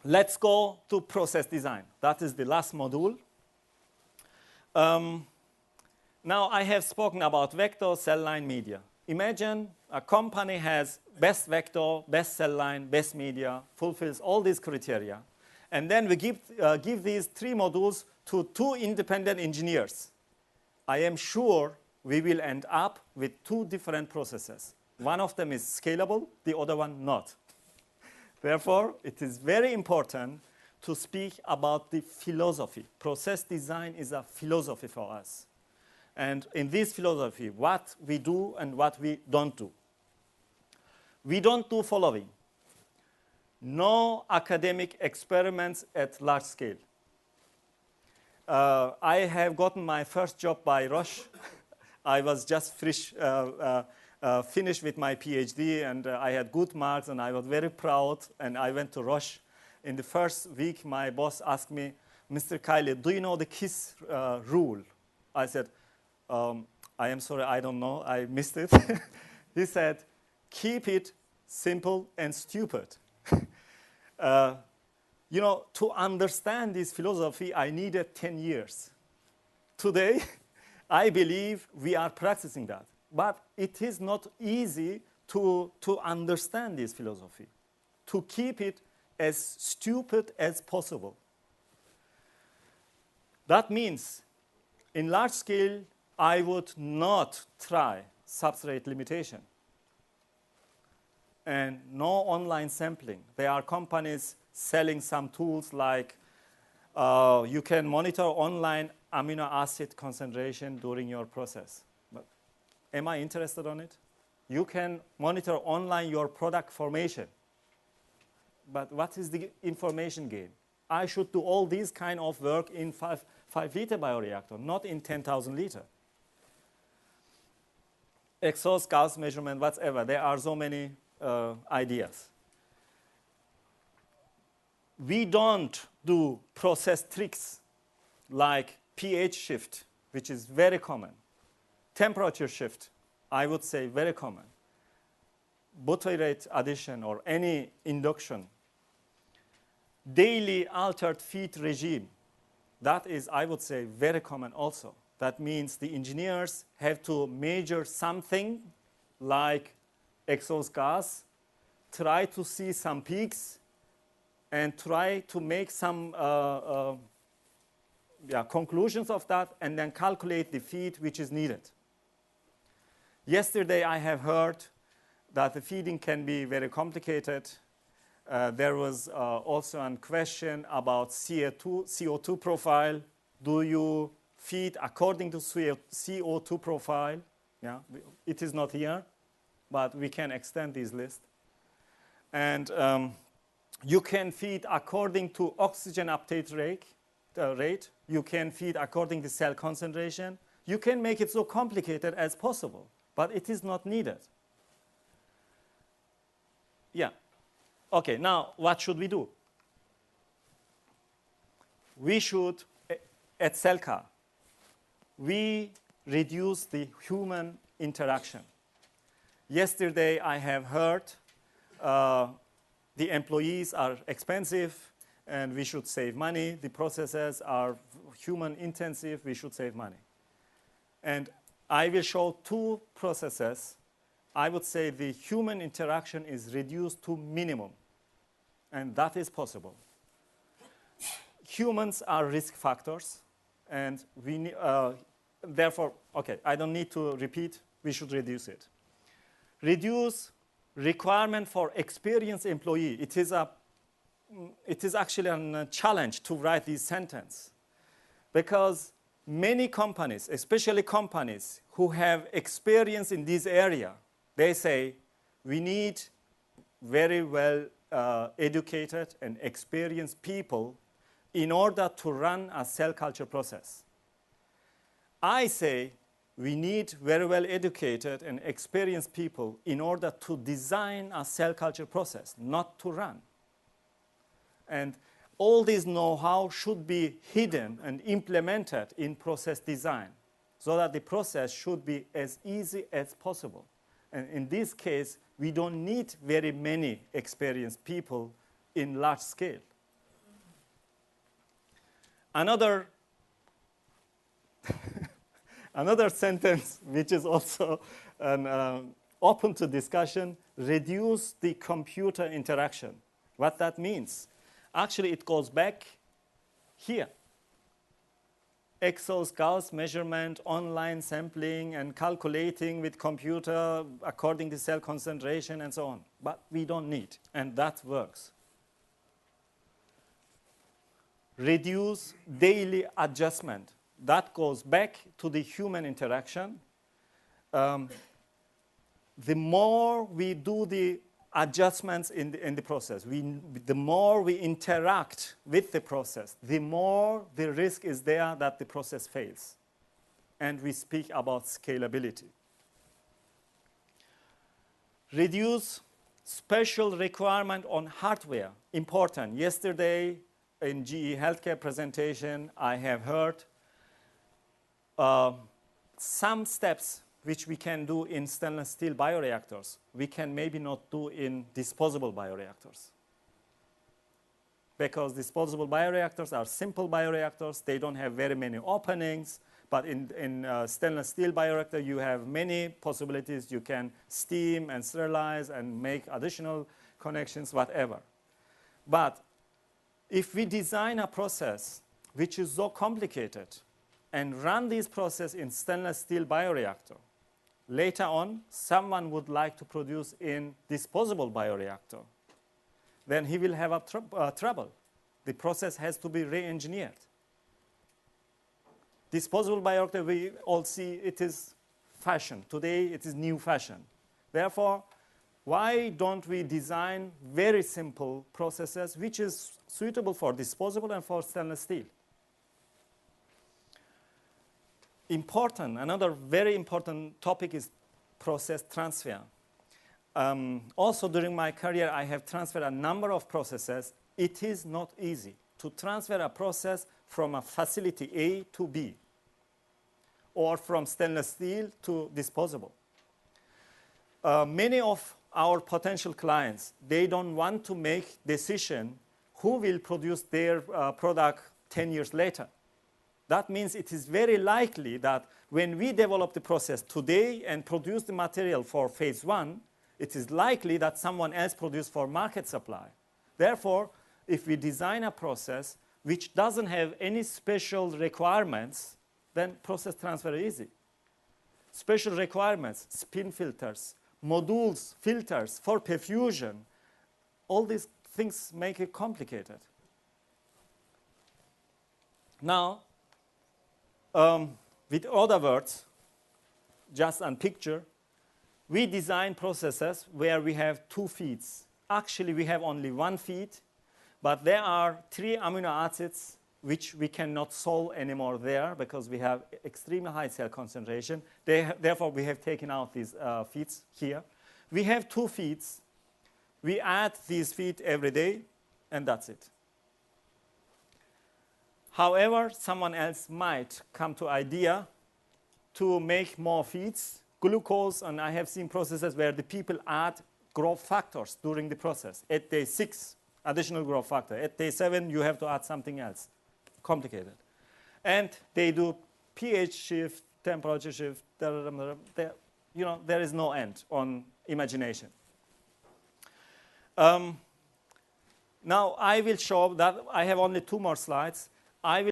let's go to process design. That is the last module. Now I have spoken about vector, cell line, media. Imagine a company has best vector, best cell line, best media, fulfills all these criteria. And then we give these 3 modules to 2 independent engineers. I am sure we will end up with 2 different processes. One of them is scalable, the other one not. Therefore, it is very important to speak about the philosophy. Process design is a philosophy for us. And in this philosophy, what we do and what we don't do. We don't do following. No academic experiments at large scale. I have gotten my first job by Roche. I was just finished with my PhD, and I had good marks, and I was very proud, and I went to Roche. In the first week, my boss asked me, Mr. Cayli, do you know the KISS rule? I said, I am sorry, I don't know, I missed it. He said, keep it simple and stupid. You know, to understand this philosophy, I needed 10 years. Today, I believe we are practicing that. But it is not easy to understand this philosophy, to keep it as stupid as possible. That means, in large scale, I would not try substrate limitation and no online sampling. There are companies selling some tools like you can monitor online amino acid concentration during your process. But am I interested on it? You can monitor online your product formation. But what is the information gain? I should do all these kind of work in 5-liter bioreactor, not in 10,000 liter. Exhaust gas measurement, whatever. There are so many ideas. We don't do process tricks like pH shift, which is very common. Temperature shift, I would say very common. Butyrate addition or any induction. Daily altered feed regime, that is, I would say, very common also. That means the engineers have to measure something like exhaust gas, try to see some peaks, and try to make some conclusions of that, and then calculate the feed which is needed. Yesterday, I have heard that the feeding can be very complicated. There was also a question about CO2 profile. Do you feed according to CO2 profile? Yeah, it is not here, but we can extend this list. And you can feed according to oxygen uptake rate. You can feed according to cell concentration. You can make it so complicated as possible, but it is not needed. Yeah. Okay, now what should we do? We should, at Cellca, we reduce the human interaction. Yesterday, I have heard the employees are expensive and we should save money. The processes are human intensive, we should save money. And I will show 2 processes. I would say the human interaction is reduced to minimum. And that is possible. Humans are risk factors, and we therefore, okay, I don't need to repeat, we should reduce it. Reduce requirement for experienced employee. It is actually a challenge to write this sentence, because many companies, especially companies who have experience in this area, they say we need very well educated and experienced people in order to run a cell culture process. I say we need very well educated and experienced people in order to design a cell culture process, not to run. And all this know-how should be hidden and implemented in process design so that the process should be as easy as possible. And in this case, we don't need very many experienced people in large scale. Another, another sentence, which is also open to discussion, reduce the computer interaction. What that means? Actually, it goes back here. Exos, Gauss measurement, online sampling, and calculating with computer according to cell concentration and so on. But we don't need, and that works. Reduce daily adjustment. That goes back to the human interaction. The more we do the adjustments in the process, the more we interact with the process, the more the risk is there that the process fails. And we speak about scalability. Reduce special requirement on hardware. Important. Yesterday in GE Healthcare presentation, I have heard some steps which we can do in stainless steel bioreactors, we can maybe not do in disposable bioreactors. Because disposable bioreactors are simple bioreactors, they don't have very many openings, but in stainless steel bioreactor, you have many possibilities. You can steam and sterilize and make additional connections, whatever. But if we design a process which is so complicated and run this process in stainless steel bioreactor, later on, someone would like to produce in disposable bioreactor, then he will have a trouble. The process has to be re-engineered. Disposable bioreactor, we all see it is fashion. Today, it is new fashion. Therefore, why don't we design very simple processes which is suitable for disposable and for stainless steel? Important, another very important topic is process transfer. Also during my career, I have transferred a number of processes. It is not easy to transfer a process from a facility A to B, or from stainless steel to disposable. Many of our potential clients, they don't want to make decision who will produce their product 10 years later. That means it is very likely that when we develop the process today and produce the material for phase 1, it is likely that someone else produce for market supply. Therefore, if we design a process which doesn't have any special requirements, then process transfer is easy. Special requirements, spin filters, modules, filters for perfusion, all these things make it complicated. Now, with other words, just a picture, we design processes where we have 2 feeds. Actually, we have only 1 feed, but there are 3 amino acids which we cannot solve anymore there because we have extremely high cell concentration. Therefore, we have taken out these feeds here. We have 2 feeds. We add these feeds every day, and that's it. However, someone else might come to idea to make more feeds, glucose, and I have seen processes where the people add growth factors during the process. At day 6, additional growth factor. At day 7, you have to add something else. Complicated. And they do pH shift, temperature shift, you know, there is no end on imagination. Now I will show that I have only 2 more slides. I will